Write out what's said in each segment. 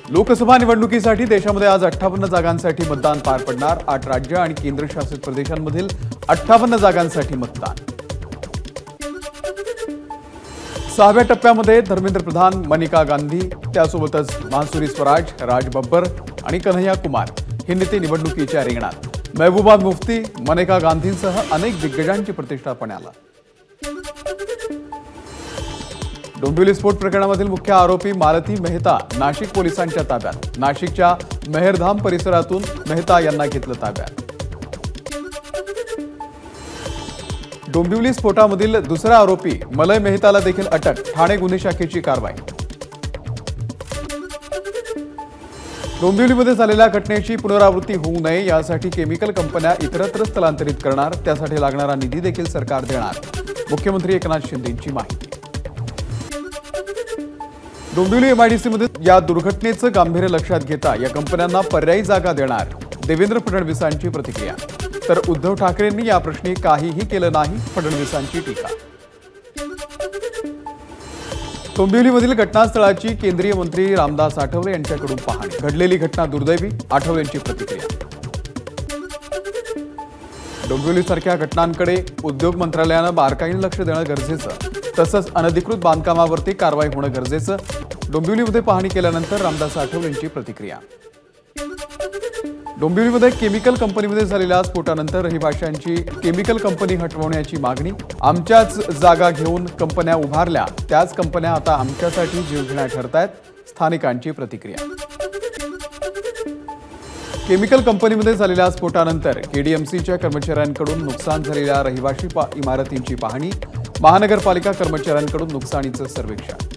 लोकसभा निवडणुकीसाठी देशामध्ये आज 58 जागांसाठी मतदान पार पडणार। 8 राज्य आणि केंद्रशासित प्रदेशांमधील 58 जागांसाठी मतदान। 6व्या टप्प्यामध्ये धर्मेंद्र प्रधान, मनिका गांधी, त्यासोबतच मानसुरी स्वराज, राज बब्बर आणि कन्हैया कुमार हे नेते निवडणुकीच्या रिंगणात। महबूबा मुफ्ती, मनिका गांधींसह अनेक दिग्गजांची प्रतिष्ठा पण्याला। डोंबिवली स्फोट प्रकरणामधील मुख्य आरोपी मालती मेहता नाशिक पोलिसांच्या ताब्यात। नाशिकच्या मेहरधाम परिसरातून मेहता यांना घेतलं ताब्यात। डोंबिवली स्फोटामधील दुसरा आरोपी मलय मेहताला देखील अटक, ठाणे गुन्हे शाखेची कारवाई। डोंबिवलीमध्ये झालेल्या घटनेची पुनरावृत्ती होऊ नये यासाठी केमिकल कंपन्या इतरत्र स्थलांतरित करणार, त्यासाठी लागणारा निधी देखील सरकार देणार। मुख्यमंत्री एकनाथ शिंदेंची माहिती। डोंबिवली एमआयडीसीमध्ये या दुर्घटनेचं गांभीर्य लक्षात घेता या कंपन्यांना पर्यायी जागा देणार, देवेंद्र फडणवीसांची प्रतिक्रिया। तर उद्धव ठाकरेंनी या प्रश्नी काहीही केलं नाही, फडणवीसांची टीका। डोंबिवलीमधील घटनास्थळाची केंद्रीय मंत्री रामदास आठवले यांच्याकडून पाहणी। घडलेली घटना दुर्दैवी, आठवलेंची प्रतिक्रिया। डोंबिवलीसारख्या घटनांकडे उद्योग मंत्रालयानं बारकाईने लक्ष देणं गरजेचं, तसंच अनधिकृत बांधकामावरती कारवाई होणं गरजेचं। डोंबिवलीमध्ये पाहणी केल्यानंतर रामदास आठवलेंची प्रतिक्रिया। डोंबिवलीमध्ये केमिकल कंपनीमध्ये झालेल्या स्फोटानंतर रहिवाशांची केमिकल कंपनी हटवण्याची मागणी। आमच्याच जागा घेऊन कंपन्या उभारल्या, त्याच कंपन्या आता आमच्यासाठी जीव घेण्या ठरतायत, स्थानिकांची प्रतिक्रिया। केमिकल कंपनीमध्ये झालेल्या स्फोटानंतर केडीएमसीच्या कर्मचाऱ्यांकडून नुकसान झालेल्या रहिवाशी इमारतींची पाहणी। महानगरपालिका कर्मचाऱ्यांकडून नुकसानीचं सर्वेक्षण।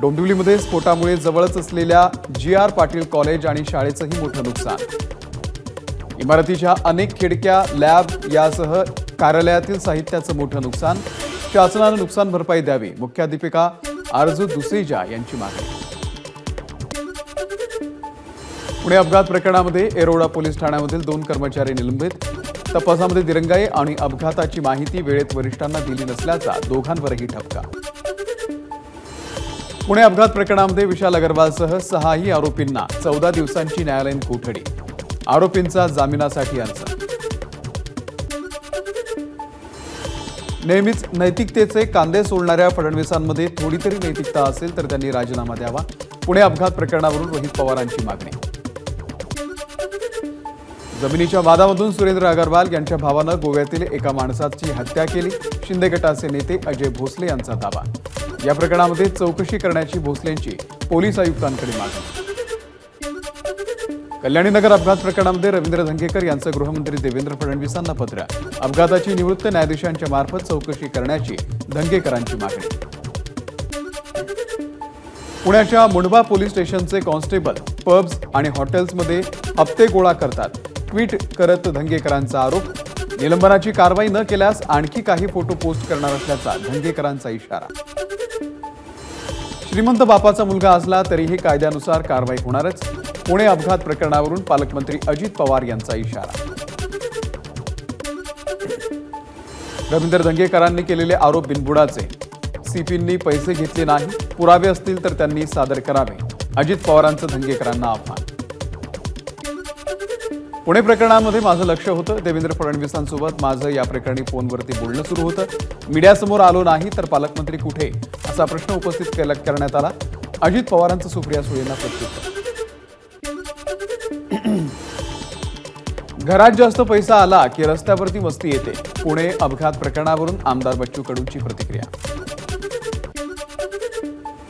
डोंबिवलीमध्ये स्फोटामुळे जवळच असलेल्या GR पाटील कॉलेज आणि शाळेचंही मोठं नुकसान। इमारतीच्या अनेक खिडक्या, लॅब यासह कार्यालयातील साहित्याचं मोठं नुकसान। शासनानं नुकसान भरपाई द्यावी, मुख्याध्यापिका आरजू दुसेजा यांची मागणी। पुणे अपघात प्रकरणामध्ये येरवडा पोलीस ठाण्यामधील 2 कर्मचारी निलंबित। तपासामध्ये दिरंगाई आणि अपघाताची माहिती वेळेत वरिष्ठांना दिली नसल्याचा दोघांवरही ठपका। पुणे अपघात प्रकरणामध्ये विशाल अग्रवालसह 6ही आरोपींना 14 दिवसांची न्यायालयीन कोठडी। आरोपींचा जामिनासाठी अर्ज। नेहमीच नैतिकतेचे कांदे सोडणाऱ्या फडणवीसांमध्ये थोडी तरी नैतिकता असेल तर त्यांनी राजीनामा द्यावा। पुणे अपघात प्रकरणावरून रोहित पवारांची मागणी। जमिनीच्या वादामधून सुरेंद्र अग्रवाल यांच्या भावानं गोव्यातील एका माणसाची हत्या केली। शिंदे गटाचे नेते अजय भोसले यांचा दावा। या प्रकरणामध्ये चौकशी करण्याची भोसलेंची पोलीस आयुक्तांकडे मागणी। कल्याणीनगर अपघात प्रकरणामध्ये रवींद्र धंगेकर यांचं गृहमंत्री देवेंद्र फडणवीसांना पत्र। अपघाताची निवृत्त न्यायाधीशांच्या मार्फत चौकशी करण्याची धंगेकरांची मागणी। पुण्याच्या मुंडवा पोलीस स्टेशनचे कॉन्स्टेबल पब्स आणि हॉटेल्समध्ये हप्ते गोळा करतात, ट्विट करत धंगेकरांचा आरोप। निलंबनाची कारवाई न केल्यास आणखी काही फोटो पोस्ट करणार असल्याचा धंगेकरांचा इशारा। श्रीमंत बापाचा मुलगा असला तरीही कायद्यानुसार कारवाई होणारच, पुणे अपघात प्रकरणावरून पालकमंत्री अजित पवार यांचा इशारा। रवींद्र धंगेकरांनी केलेले आरोप बिनबुडाचे, सीपींनी पैसे घेतले नाही, पुरावे असतील तर त्यांनी सादर करावे, अजित पवारांचं धंगेकरांना आव्हान। पुणे प्रकरणामध्ये माझं लक्ष होतं, देवेंद्र फडणवीसांसोबत माझं या प्रकरणी फोनवरती बोलणं सुरू होतं। मीडियासमोर आलो नाही तर पालकमंत्री कुठे, असा प्रश्न उपस्थित करण्यात आला। अजित पवारांचं सुप्रिया सुळेंना प्रत्युत्तर। घरात जास्त पैसा आला की रस्त्यावरती मस्ती येते, पुणे अपघात प्रकरणावरून आमदार बच्चू कडूंची प्रतिक्रिया।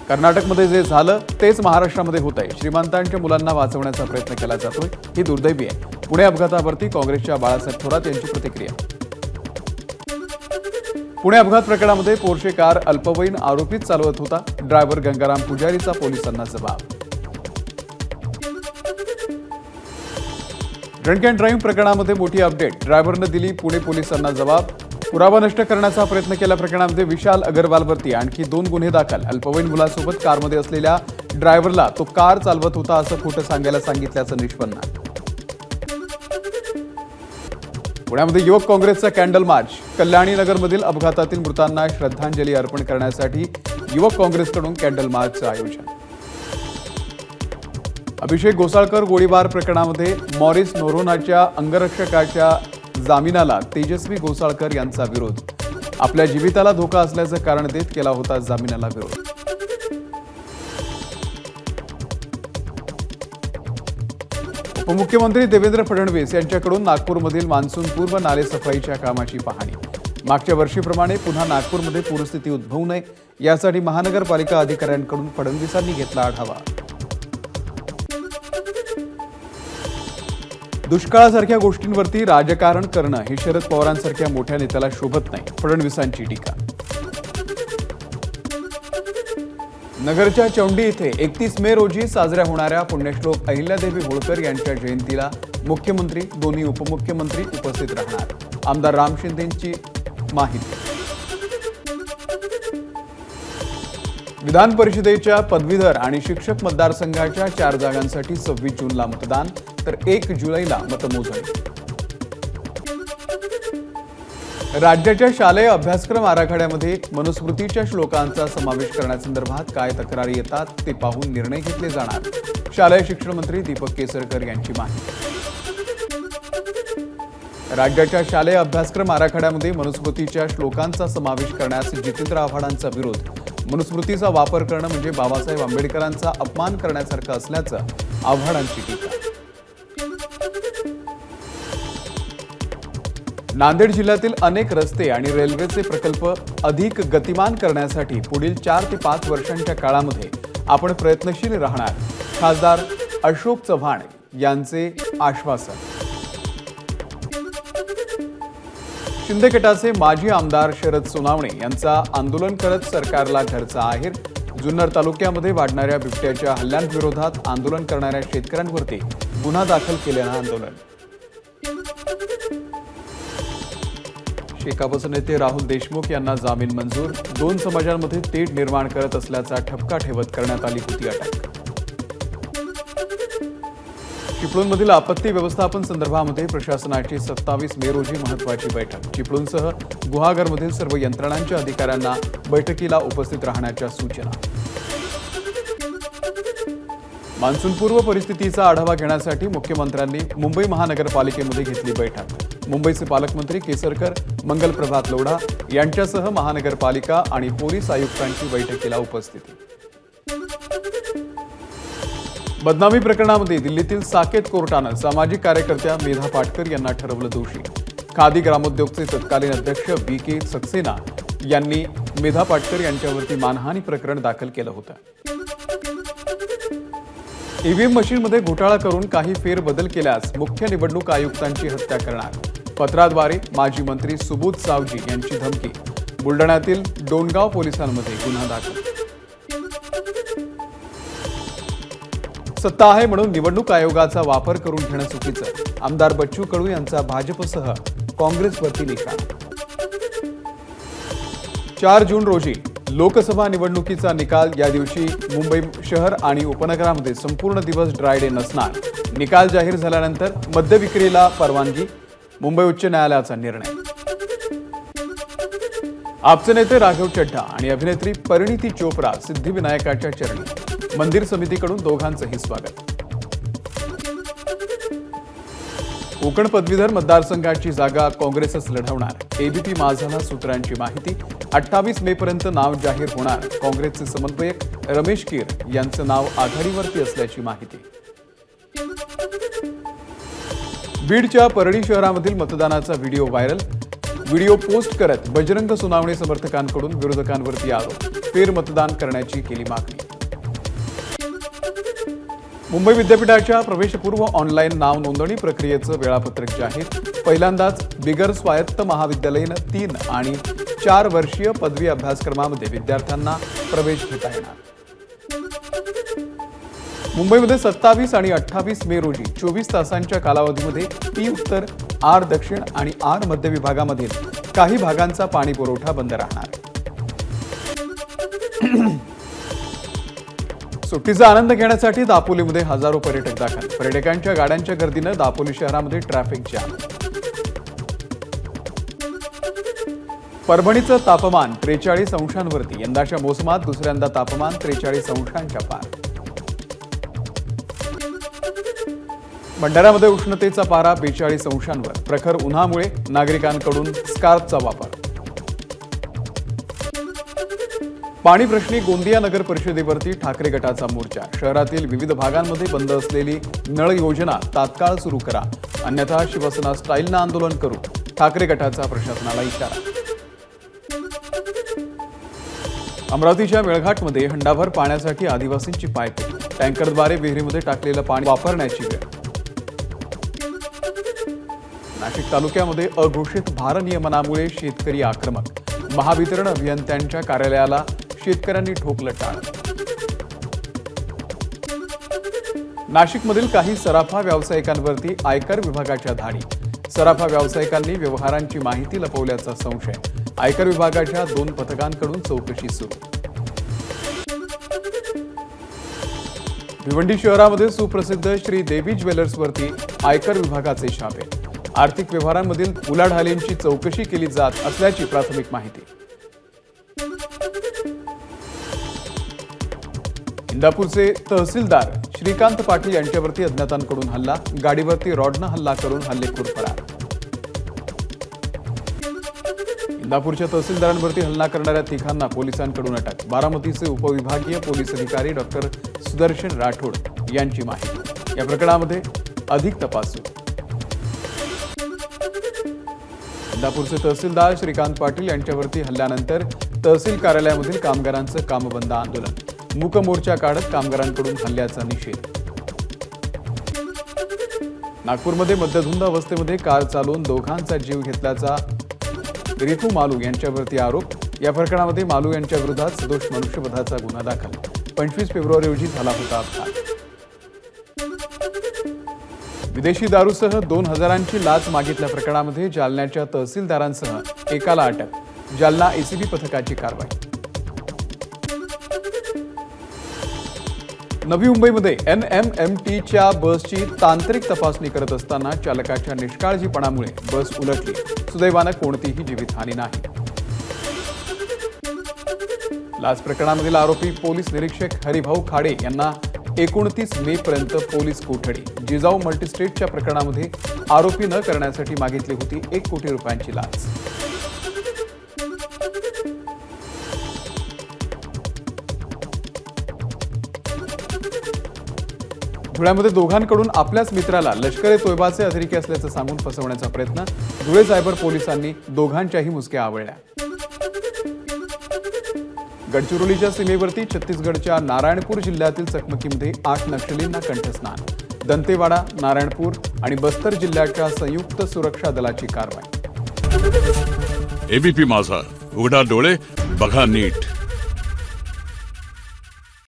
कर्नाटकमध्ये जे झालं तेच महाराष्ट्रामध्ये होतंय, श्रीमंतांच्या मुलांना वाचवण्याचा प्रयत्न केला जातोय, ही दुर्दैवी आहे। पुणे अपघातावरती काँग्रेसच्या बाळासाहेब थोरात यांची प्रतिक्रिया। पुणे अपघात प्रकरणामध्ये पोर्शे कार अल्पवयीन आरोपीत चालवत होता, ड्रायव्हर गंगाराम पुजारीचा पोलिसांना जबाब। ड्रंक अँड ड्राईव्ह प्रकरणामध्ये मोठी अपडेट, ड्रायव्हरनं दिली पुणे पोलिसांना जबाब। पुरावा नष्ट करण्याचा प्रयत्न केल्या प्रकरणामध्ये विशाल अग्रवालवरती आणखी 2 गुन्हे दाखल। अल्पवयीन मुलासोबत कारमध्ये असलेल्या ड्रायव्हरला तो कार चालवत होता असं खोटं सांगायला सांगितल्याचं निष्पन्न। पुण्यामध्ये युवक काँग्रेसचा कॅन्डल मार्च, कल्याणीनगरमधील अपघातातील मृतांना श्रद्धांजली अर्पण करण्यासाठी युवक काँग्रेसकडून कॅन्डल मार्चचं आयोजन। अभिषेक गोसाळकर गोळीबार प्रकरणामध्ये मॉरिस नोरोनाच्या अंगरक्षकाच्या जामिनाला तेजस्वी गोसाळकर यांचा विरोध। आपल्या जीविताला धोका असल्याचं कारण देत केला होता जामिनाला विरोध। उपमुख्यमंत्री देवेंद्र फडणवीस यांच्याकडून नागपूरमधील मान्सूनपूर्व नाले सफाईच्या कामाची पाहणी। मागच्या वर्षीप्रमाणे पुन्हा नागपूरमध्ये पूरस्थिती उद्भवू नये यासाठी महानगरपालिका अधिकाऱ्यांकडून फडणवीसांनी घेतला आढावा। दुष्काळासारख्या गोष्टींवरती राजकारण करणं हे शरद पवारांसारख्या मोठ्या नेत्याला शोभत नाही, फडणवीसांची टीका। नगरच्या चौंडी इथे 31 मे रोजी साजऱ्या होणाऱ्या पुण्यश्लोक अहिल्यादेवी होळकर यांच्या जयंतीला मुख्यमंत्री, दोन्ही उपमुख्यमंत्री उपस्थित राहणार। आमदार राम शिंदेंची माहिती। विधान परिषदेच्या पदवीधर आणि शिक्षक मतदारसंघाच्या 4 जागांसाठी 26 जूनला मतदान, तर 1 जुलैला मतमोजणी। राज्याच्या शालेय अभ्यासक्रम आराखड्यामध्ये मनुस्मृतीच्या श्लोकांचा समावेश करण्यासंदर्भात काय तक्रारी येतात ते पाहून निर्णय घेतले जाणार। शालेय शिक्षण मंत्री दीपक केसरकर यांची माहिती। राज्याच्या शालेय अभ्यासक्रम आराखड्यामध्ये मनुस्मृतीच्या श्लोकांचा समावेश करण्यास जितेंद्र आव्हाडांचा विरोध। मनुस्मृतीचा वापर करणं म्हणजे बाबासाहेब आंबेडकरांचा अपमान करण्यासारखं असल्याचं आव्हाडांची टीका। नांदेड जिल्ह्यातील अनेक रस्ते आणि रेल्वेचे प्रकल्प अधिक गतिमान करण्यासाठी पुढील 4 ते 5 वर्षांच्या काळामध्ये आपण प्रयत्नशील राहणार, खासदार अशोक चव्हाण यांचे आश्वासन। शिंदे गटाचे माजी आमदार शरद सोनावणे यांचा आंदोलन करत सरकारला घरचा आहेर। जुन्नर तालुक्यामध्ये वाढणाऱ्या बिबट्याच्या हल्ल्यांविरोधात आंदोलन करणाऱ्या शेतकऱ्यांवरती गुन्हा दाखल केल्यानं आंदोलन। शेकापचे नेते राहुल देशमुख यांना जामीन मंजूर। 2 समाजांमध्ये तेढ निर्माण करत असल्याचा ठपका ठेवत करण्यात आली होती अटक। चिपळूणमधील आपत्ती व्यवस्थापन संदर्भामध्ये प्रशासनाची 27 मे रोजी महत्त्वाची बैठक। चिपळूणसह गुहागरमधील सर्व यंत्रणांच्या अधिकाऱ्यांना बैठकीला उपस्थित राहण्याच्या सूचना। मान्सूनपूर्व परिस्थितीचा आढावा घेण्यासाठी मुख्यमंत्र्यांनी मुंबई महानगरपालिकेमध्ये घेतली बैठक। मुंबईचे पालकमंत्री केसरकर, मंगलप्रभात लोढा यांच्यासह महानगरपालिका आणि पोलीस आयुक्तांची बैठकीला उपस्थिती। बदनामी प्रकरणामध्ये दिल्लीतील साकेत कोर्टानं सामाजिक कार्यकर्त्या मेधा पाटकर यांना ठरवलं दोषी। खादी ग्रामोद्योगचे तत्कालीन अध्यक्ष BK सक्सेना यांनी मेधा पाटकर यांच्यावरती मानहानी प्रकरण दाखल केलं होतं। ईव्हीएम मशीनमध्ये घोटाळा करून काही फेरबदल केल्यास मुख्य निवडणूक आयुक्तांची हत्या करणार। पत्राद्वारे माजी मंत्री सुबोध सावजी यांची धमकी। बुलढाण्यातील डोणगाव पोलिसांमध्ये गुन्हा दाखल। सत्ता आहे म्हणून निवडणूक आयोगाचा वापर करून घेणं चुकीचं। आमदार बच्चू कडू यांचा भाजपसह काँग्रेसवरती निशाणा। 4 जून रोजी लोकसभा निवडणुकीचा निकाल। या दिवशी मुंबई शहर आणि उपनगरामध्ये संपूर्ण दिवस ड्राय डे नसणार। निकाल जाहीर झाल्यानंतर मद्य विक्रीला परवानगी। मुंबई उच्च न्यायालयाचा निर्णय। आपचे नेते राघव चड्ढा आणि अभिनेत्री परिणीती चोप्रा सिद्धिविनायकाच्या चरणी। मंदिर समितीकडून दोघांचंही स्वागत। कोकण पदवीधर मतदारसंघाची जागा काँग्रेसच लढवणार। एबीपी माझाला सूत्रांची माहिती। 28 मे पर्यंत नाव जाहीर होणार। काँग्रेसचे समन्वयक रमेश कीर यांचं नाव आघाडीवरती असल्याची माहिती। बीडच्या परळी शहरामधील मतदानाचा व्हिडिओ व्हायरल। व्हिडिओ पोस्ट करत बजरंग सोनावणे समर्थकांकडून विरोधकांवरती आरोप। फेरमतदान करण्याची केली मागणी। मुंबई विद्यापीठाच्या प्रवेशपूर्व ऑनलाईन नाव नोंदणी प्रक्रियेचं वेळापत्रक जाहीर। पहिल्यांदाच बिगर स्वायत्त महाविद्यालयीन 3 आणि 4 वर्षीय पदवी अभ्यासक्रमामध्ये विद्यार्थ्यांना प्रवेश घेता येणार। मुंबईमध्ये 27 आणि 28 मे रोजी 24 तासांच्या कालावधीमध्ये P उत्तर, R दक्षिण आणि R मध्य विभागामधील काही भागांचा पाणी पुरवठा बंद राहणार। सुट्टीचा आनंद घेण्यासाठी दापोलीमध्ये हजारो पर्यटक दाखल। पर्यटकांच्या गाड्यांच्या गर्दीनं दापोली शहरामध्ये ट्रॅफिक जाम। परभणीचं तापमान 43 अंशांवरती। यंदाच्या मोसमात दुसऱ्यांदा तापमान 43 अंशांच्या पार। भंडाऱ्यामध्ये उष्णतेचा पारा 42 अंशांवर. प्रखर उन्हामुळे नागरिकांकडून स्कार्फचा वापर. पाणी प्रश्नी गोंदिया नगर परिषदेवरती ठाकरे गटाचा मोर्चा. शहरातील विविध भागांमध्ये बंद असलेली नळ योजना तात्काळ सुरू करा, अन्यथा शिवसेना स्टाईलनं आंदोलन करू. ठाकरे गटाचा प्रशासनाला इशारा. अमरावतीच्या मेळघाटमध्ये हंडाभर पाण्यासाठी आदिवासींची पायपीट. टँकरद्वारे विहिरीमध्ये टाकलेलं पाणी वापरण्याची वेळ. नाशिक तालुक्यामध्ये अघोषित भारनियमनामुळे शेतकरी आक्रमक. महावितरण अभियंत्यांच्या कार्यालयाला शेतकऱ्यांनी ठोकलं टाळ. नाशिकमधील काही सराफा व्यावसायिकांवरती आयकर विभागाच्या धाडी. सराफा व्यावसायिकांनी व्यवहारांची माहिती लपवल्याचा संशय. आयकर विभागाच्या 2 पथकांकडून चौकशी सुरू. भिवंडी शहरामध्ये सुप्रसिद्ध श्री देवी ज्वेलर्सवरती आयकर विभागाचे छापे. आर्थिक व्यवहारांमधील उलाढालींची चौकशी केली जात असल्याची प्राथमिक माहिती. इंदापूरचे तहसीलदार श्रीकांत पाटील यांच्यावरती अज्ञातांकडून हल्ला. गाडीवरती रॉडनं हल्ला करून हल्लेखोर फरार. इंदापूरच्या तहसीलदारांवरती हल्ला करणाऱ्या तिघांना पोलिसांकडून अटक. बारामतीचे उपविभागीय पोलीस अधिकारी डॉक्टर सुदर्शन राठोड यांची माहिती. या प्रकरणामध्ये अधिक तपास सुरू. इंदापूरचे तहसीलदार श्रीकांत पाटील यांच्यावरती हल्ल्यानंतर तहसील कार्यालयामधील कामगारांचं कामबंद आंदोलन. मूक मोर्चा काढत कामगारांकडून हल्ल्याचा निषेध. नागपूरमध्ये मद्यधुंद अवस्थेमध्ये कार चालवून दोघांचा जीव घेतल्याचा रितू मालू यांच्यावरती आरोप. या प्रकरणामध्ये मालू यांच्या विरोधात सदोष मनुष्यवधाचा गुन्हा दाखल. 25 फेब्रुवारी रोजी झाला होता अपघात. विदेशी दारूसह 2,000ची लाच मागितल्या प्रकरणामध्ये जालन्याच्या तहसीलदारांसह एकाला अटक. जालना एसीबी पथकाची कारवाई. नवी मुंबईमध्ये NMMTच्या बसची तांत्रिक तपासणी करत असताना चालकाच्या निष्काळजीपणामुळे बस उलटली. सुदैवानं कोणतीही जीवितहानी नाही. लाच प्रकरणामधील आरोपी पोलीस निरीक्षक हरिभाऊ खाडे यांना 29 मे पर्यंत पोलीस कोठडी. जिजाऊ मल्टीस्टेटच्या प्रकरणामध्ये आरोपी न करण्यासाठी मागितली होती 1 कोटी रुपयांची लाच. धुळ्यामध्ये दोघांकडून आपल्याच मित्राला लष्कर-ए-तोयबाचे अतिरेकी असल्याचं सांगून फसवण्याचा प्रयत्न. धुळे सायबर पोलिसांनी दोघांच्याही मुसक्या आवळल्या. गडचिरोलीच्या सीमेवरती छत्तीसगडच्या नारायणपूर जिल्ह्यातील चकमकीमध्ये 8 नक्षलींना कंठस्नान. दंतेवाडा, नारायणपूर आणि बस्तर जिल्ह्याच्या संयुक्त सुरक्षा दलाची कारवाई. एबीपी माझा, उघडा डोळे बघा नीट.